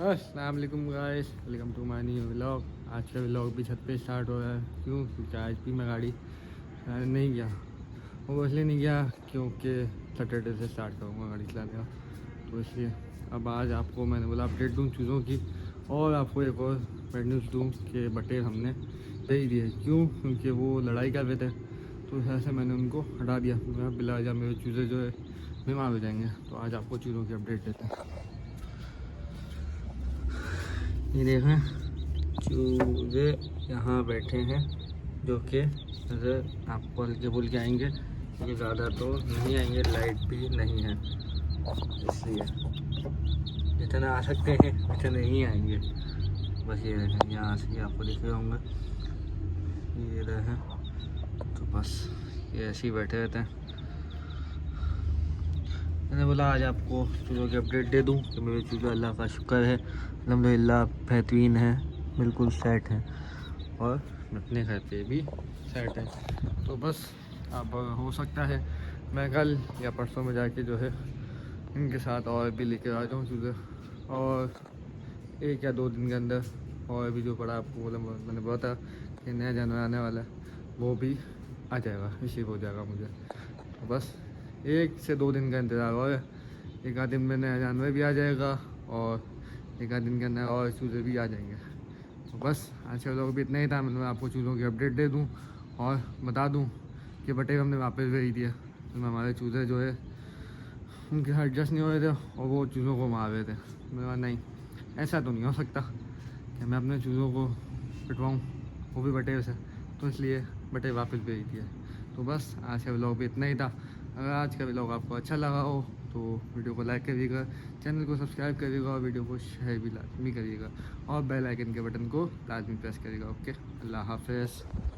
अस्सलाम वालेकुम guys, welcome to my new vlog. आज का व्लॉग भी छत पे स्टार्ट हो रहा है। क्यों? क्योंकि आज भी मैं गाड़ी नहीं गया। वो इसलिए नहीं गया क्योंकि सैटरडे से स्टार्ट करूँगा गाड़ी चलाने का, तो इसलिए अब आज आपको मैंने बोला अपडेट दूँ चीज़ों की, और आपको एक और बैड न्यूज़ दूँ कि बटेर हमने दे दिए। क्यों? क्योंकि वो लड़ाई कर रहे थे, तो इस वजह से मैंने उनको हटा दिया। मैं बिला जा मेरे चूज़े जो है बीमार हो जाएंगे। तो आज आपको चीज़ों की अपडेट देते हैं। ये देखें, चूजे यहाँ बैठे हैं, जो कि नज़र आपको हल्के फुल्के आएंगे, क्योंकि ज़्यादा तो नहीं आएंगे, लाइट भी नहीं है, इसलिए जितने आ सकते हैं उतने ही आएंगे। बस ये देखें, यहाँ से आपको दिख रहे होंगे, ये रहे। तो बस ये ऐसे ही बैठे रहते हैं। मैंने बोला आज आपको चूज़ों की अपडेट दे दूं कि मेरे चूज़े अल्लाह का शुक्र है अल्हम्दुलिल्लाह बेहतरीन है, बिल्कुल सेट है, और अपने घर पे भी सेट है। तो बस अब हो सकता है मैं कल या परसों में जाके जो है इनके साथ और भी लेकर आ जाऊँ चूज़े, और 1 या 2 दिन के अंदर और भी जो पड़ा आपको बोला मैंने बोला था कि नया जानवर आने वाला है, वो भी आ जाएगा, रिसीव हो जाएगा मुझे। तो बस 1 से 2 दिन का इंतज़ार, और 1 आध दिन में नया जानवर भी आ जाएगा, और 1 आध दिन के अंदर और चूज़े भी आ जाएंगे। तो बस आज के व्लॉग भी इतना ही था। मैं आपको चूज़ों की अपडेट दे दूं और बता दूं कि बटेर हमने वापस भेज दिया। तो हमारे चूज़े जो है उनके साथ एडजस्ट नहीं हो रहे थे, और वो चूज़ों को मार रहे थे। मैंने कहा नहीं, ऐसा तो नहीं हो सकता कि मैं अपने चूज़ों को पिटवाऊँ, वो भी बटेर से। तो इसलिए बटेर वापस भेज दिया। तो बस आज का व्लॉग भी इतना ही था। अगर आज का व्लॉग आपको अच्छा लगा हो तो वीडियो को लाइक करिएगा, चैनल को सब्सक्राइब करिएगा, और वीडियो को शेयर भी लाजमी करिएगा, और बेल आइकन के बटन को लाजमी प्रेस करिएगा। ओके, अल्लाह हाफ़िज़।